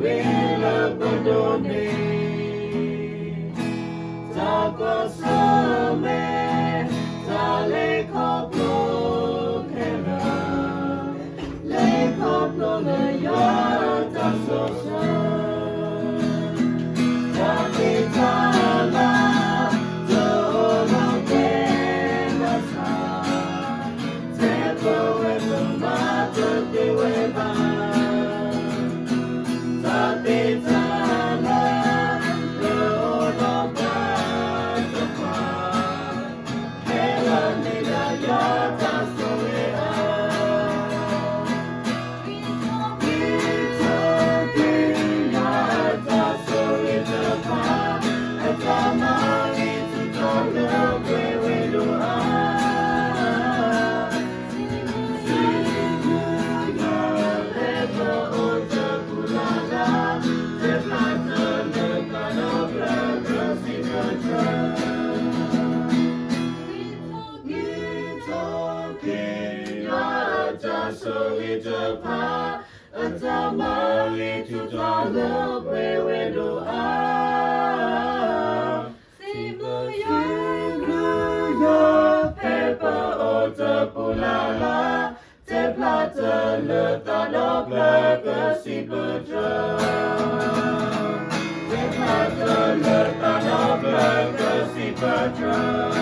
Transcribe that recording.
in le pardonné. Ta consomé, ta les complots les complots le yard ta sosa. Ta pitala, ta olopena ta. Tempo e tomate di weba. Ta pitala, ta olopena ta. Hela nida yata soya. Atamari to celebrate with Pepa ota pulala, te plata le tanople que si putra. Te plata le tanople que si putra.